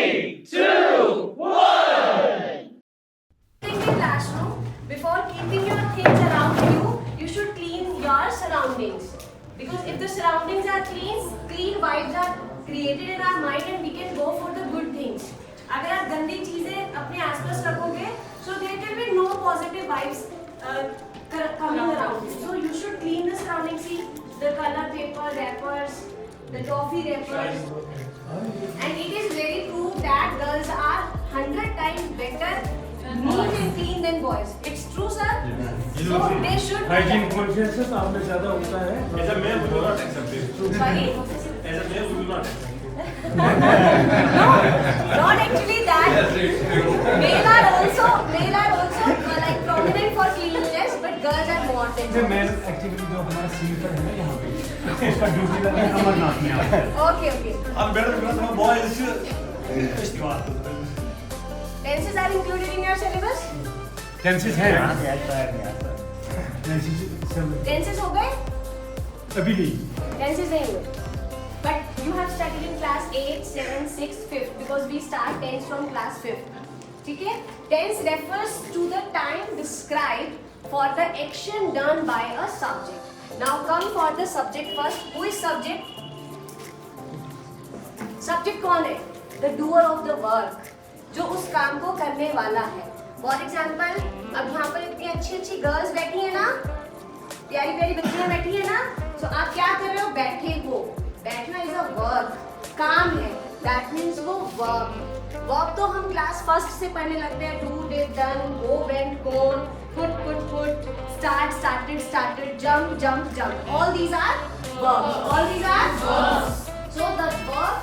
3, 2, 1. In the classroom, before keeping your things around you, you should clean your surroundings. Because if the surroundings are clean vibes are created in our mind and we can go for the good things. अगर आप गंदी चीजें अपने आसपास रखोगे, so there can be no positive vibes coming around you. So you should clean the surroundings. See the color paper wrappers, the toffee wrappers, and it is very true that girls are 100 times better neat and clean than boys. It's true, sir. So they should. Hygiene consciousness आप में ज़्यादा होता है. As a male, we do not accept it. Sorry. As a male, we do not accept it. No, not actually that. Male are also like prominent for cleanliness, but girls are more than ये boys. Mail activity जो हमारा senior है ना यहाँ पे, उसका duty लगा है अमरनाथ में आता है. Okay. I'm better because my boy is festival. Tenses are included in your syllabus? Tenses है. Tenses हो गए? अभी नहीं. Tenses नहीं हुए. But you have studied in class 8, 7, 6, 5th because we start tense from class 5th. ठीक है? Tense refers to the time described for the action done by a subject. Now come for the subject first. Who is subject? Subject कौन है? The doer of the work. जो उस काम को करने वाला है. For example, अब यहाँ पर इतनी अच्छी गर्ल्स बैठी है ना, प्यारी बच्चियाँ बैठी है ना, तो आप क्या कर रहे हो? बैठे हो. बैठना इज अ वर्क, काम है. दैट मीन्स वो वर्क तो हम क्लास फर्स्ट से पढ़ने लगते हैं. Do, did, done, go, went, gone, put, start, started, jump. All these are work. So the work,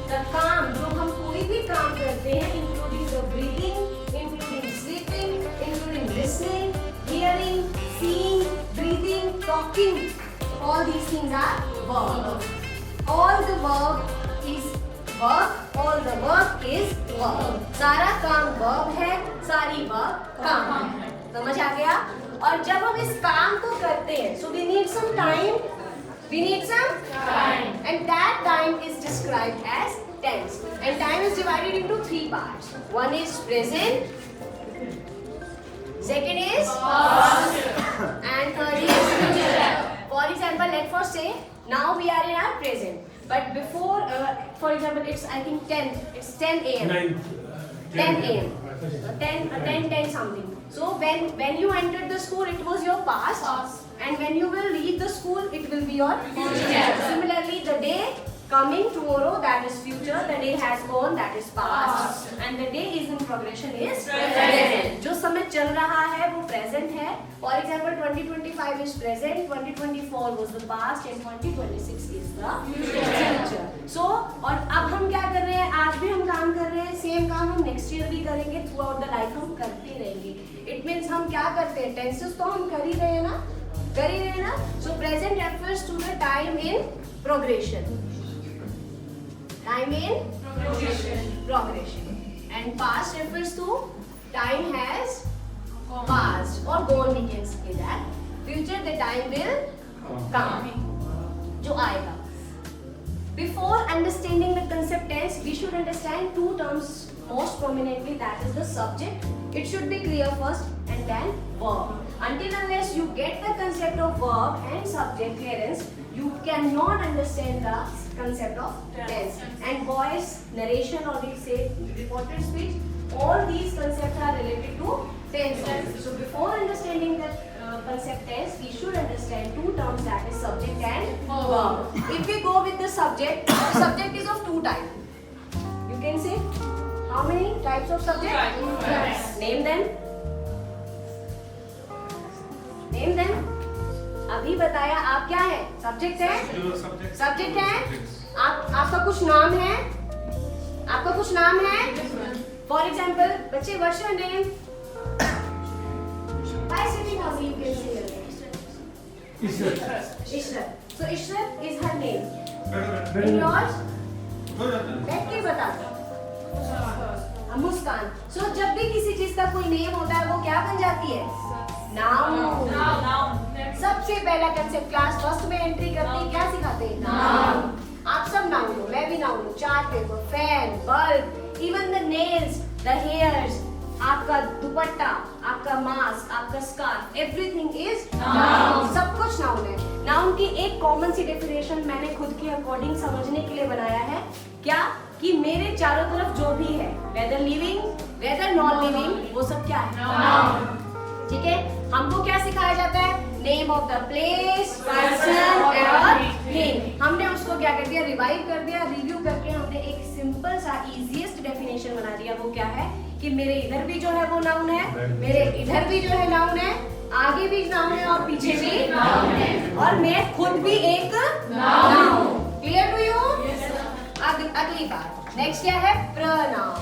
the काम, जो हम कोई भी काम करते हैं, including the breathing, including sleeping, including listening, hearing, seeing, breathing, talking, all these things are verb. All the work is verb. सारा काम verb है, सारी verb काम है. समझ आ गया? और जब हम इस काम को करते हैं, so we need some time. And that time is described as tense. And time is divided into 3 parts. One is present, second is past, and third is future. For example, let's first say now we are in our present. But before, for example, it's I think 10. It's 10 a.m. 10 a.m. 10 something. So when you entered the school, it was your past. And when you will leave the school, it will be your future. Similarly, the day coming tomorrow, that is future. The day has gone, that is past. And the day is in progression is present. जो समय चल रहा है वो present है. For example, 2025 is present, 2024 was the past, and 2026 is the future. So और अब हम क्या कर रहे हैं? आज भी हम काम कर रहे हैं. Same काम हम next year भी करेंगे. Throughout the life हम करते रहेंगे. It means हम क्या करते हैं? Tenses तो हम कर ही रहे हैं ना. So present refers to the time in progression. And past refers to time has passed or gone, we can say that. Future, the time will come. जो आएगा. Before understanding the concept tense, we should understand 2 terms most prominently, that is the subject. It should be clear first and then verb. Until unless you get the concept of verb and subject clearance, you cannot understand the concept of tense. And voice, narration, or we say reported speech, all these concepts are related to tense. So before understanding the concept tense, we should understand 2 terms, that is subject and verb. If we go with the subject is of 2 types. You can say how many types of subject? Yes. Name them. अभी बताया आप क्या है? Subject है. Subject है. आपका कुछ नाम है. फॉर एग्जाम्पल, बच्चे, what's your name? By sitting only you can say your name. Ishrat. So Ishrat is her name. And yours? बैठ के बता दो. मुस्कान. So जब भी किसी चीज का कोई नेम होता है, वो क्या बन जाती है? नाउन. सबसे पहला कंसेप्ट क्लास फर्स्ट में एंट्री करते ही क्या सिखाते हैं? नाउन. आप सब नाउन हो, मैं भी नाउन हूँ. Chart paper, fan, bulb, even the hairs, आपका दुपट्टा, आपका मास्क, आपका स्कार्फ, एवरीथिंग इज नाउन। सब कुछ नाउन है। नाउन की एक कॉमन सी डेफिनेशन मैंने खुद के अकॉर्डिंग समझने के लिए बनाया है, क्या कि मेरे चारों तरफ जो भी है, whether living whether non living, वो सब क्या है? नाउन। ठीक है, हमको क्या सिखाया जाता है? Name of the place, person और थिंग। हमने उसको क्या कर दिया? रिवाइव कर दिया, रिव्यू करके हमने एक सिंपल सा इजीएस्ट डेफिनेशन बना दिया। वो क्या है कि मेरे इधर भी जो है वो नाउन है, मेरे इधर भी जो है नाउन है, आगे भी नाउन है और पीछे भी नाउन है, और मैं खुद भी एक नाउन। Clear to you? अगली बात, नेक्स्ट क्या है? Pronoun.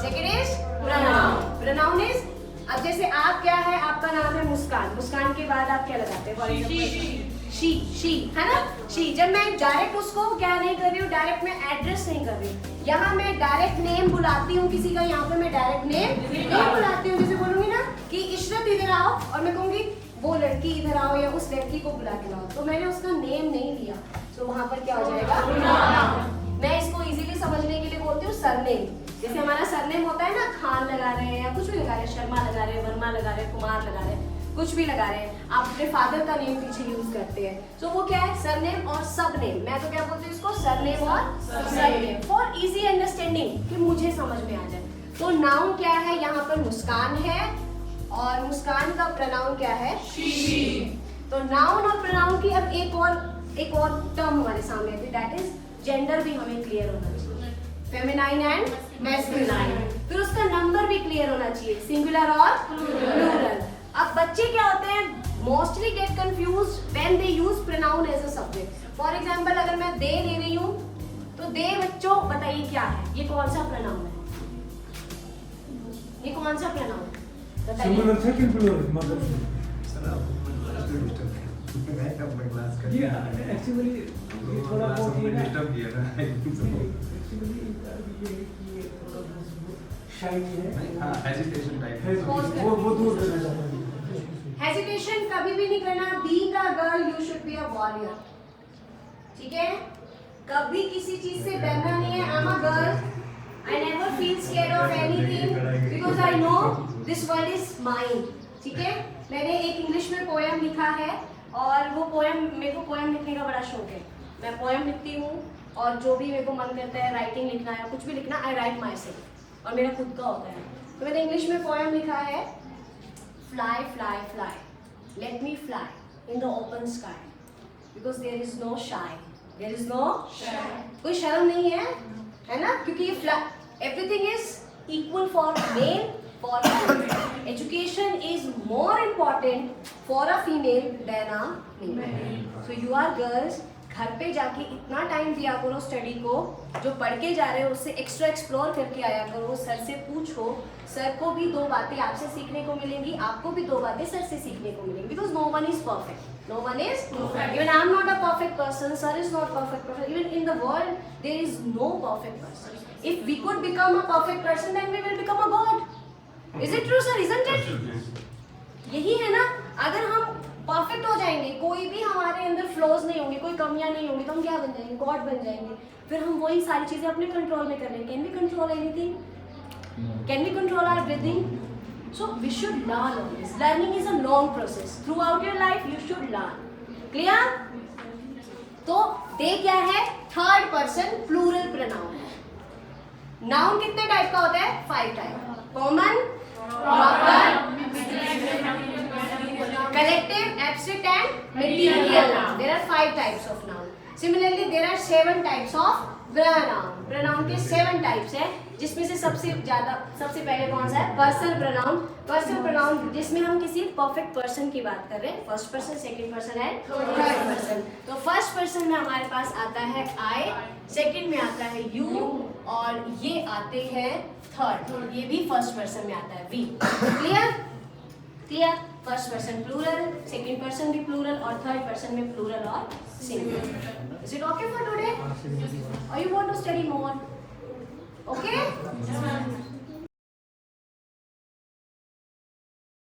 Second is pronoun. Pronoun is, अब जैसे आप क्या है, आपका नाम है मुस्कान, मुस्कान के बाद आप क्या लगाते हैं? फॉर एग्जांपल शी है ना, शी। जब मैं डायरेक्ट उसको क्या नहीं कर रही हूँ, डायरेक्ट मैं एड्रेस नहीं कर रही हूँ, यहाँ मैं डायरेक्ट नेम बुलाती हूँ किसी का, यहाँ पे मैं डायरेक्ट नेम नहीं बुलाती हूँ। जैसे बोलूंगी ना कि इशरत इधर आओ, और मैं कहूंगी वो लड़की इधर आओ या उस लड़की को बुला के लाओ, तो मैंने उसका नेम नहीं लिया, तो वहां पर क्या हो जाएगा? मैं इसको इजीली समझने के लिए बोलती हूँ सरनेम। जैसे हमारा सरनेम होता है ना, खान लगा रहे हैं या कुछ भी लगा रहे हैं, शर्मा लगा रहे हैं, वर्मा लगा रहे हैं, कुमार लगा रहे हैं, कुछ भी लगा रहे हैं, आप अपने फादर का नेम पीछे यूज करते हैं, तो वो क्या है? सरनेम और सबनेम। मैं तो क्या बोलती हूँ इसको? सरनेम और सबनेम, फॉर इजी अंडरस्टैंडिंग, कि मुझे समझ में आ जाए। तो नाउन क्या है? यहाँ पर मुस्कान है, और मुस्कान का प्रोनाउन क्या है? शी। तो नाउन और प्रोनाउन की अब एक और टर्म हमारे सामने है, दैट इज जेंडर भी हमें क्लियर होना चाहिए, फेमिनाइन एंड मैस्कुलाइन। फिर उसका नंबर भी क्लियर होना चाहिए, सिंगुलर और प्लूरल। अब बच्चे क्या होते हैं? Mostly get confused when they use pronoun as a subject. For example, अगर मैं दे ले रही हूँ, तो दे बच्चों बताइए क्या है? ये कौन सा प्रोनाउन है? ये कौन सा प्रोनाउन है? सिंगुलर है कि प्लूरल? मतलब ये एक्चुअली ये थोड़ा बहुत ये डिस्टर्ब किया ना, एक्चुअली ये थोड़ा शाइनी है, हां हेजिटेशन टाइप है, वो दूर करना चाहता हूं। हेजिटेशन कभी भी नहीं करना। Being a girl you should be a warrior. ठीक है, कभी किसी चीज से डरना नहीं है। I am a girl, I never feel scared of anything because I know this world is mine. ठीक है, मैंने एक इंग्लिश में पोएम लिखा है, और वो पोएम, मेरे को पोएम लिखने का बड़ा शौक है। मैं पोएम लिखती हूँ, और जो भी मेरे को मन करता है राइटिंग लिखना या कुछ भी लिखना, आई राइट माई सेल्फ, और मेरा खुद का होता है। तो मैंने इंग्लिश में पोएम लिखा है, fly fly fly, let me fly in the open sky, because there is no shy, there is no कोई शर्म नहीं है ना, क्योंकि ये everything is equal for male, for female. Education is more important for a female than a male. So you are girls, घर पे जाके इतना टाइम दिया करो स्टडी को, जो पढ़ के जा रहे हो उससे एक्स्ट्रा एक्सप्लोर करके आया करो, सर से पूछो, सर को भी 2 बातें आपसे सीखने को मिलेंगी, आपको भी 2 बातें सर से सीखने को मिलेंगी, because no one is perfect, no one is perfect, even I am not a perfect person, sir is not perfect person, even in the world there is no perfect person. If we could become a perfect person then we will become a god. Is it true sir? Isn't it? यही है ना, अगर हम perfect हो जाएंगे, कोई भी हमारे अंदर फ्लॉज नहीं होंगे, कोई कमियां नहीं होंगी, तो हम क्या बन जाएंगे? गॉड बन जाएंगे. फिर हम वही सारी चीजें अपने कंट्रोल में कर लेंगे. Can we control anything? Can we control our breathing? So we should learn all this. Learning is a long process. Throughout your life you should learn. Clear? तो दे क्या है? थर्ड पर्सन प्लूरल प्रोनाउन है. Noun कितने type का होता है? 5 type. Common, proper, collective, abstract and material noun. There are 5 types of noun. Similarly, there are 7 types of pronoun. Pronoun के 7 types है, जिसमें से सबसे पहले कौन सा है? Person pronoun. पर्सन प्रोनाउन जिसमें हम किसी परफेक्ट पर्सन की बात कर रहे हैं. First person, second person and third person. तो फर्स्ट पर्सन में हमारे पास आता है आई, सेकंड में आता है यू, और ये आते हैं थर्ड, ये भी फर्स्ट पर्सन में आता है we. Clear? Clear? First person plural, second person भी प्लूरल, और थर्ड पर्सन में प्लूरल और singular. Is it okay for today? और you want to study more? Okay?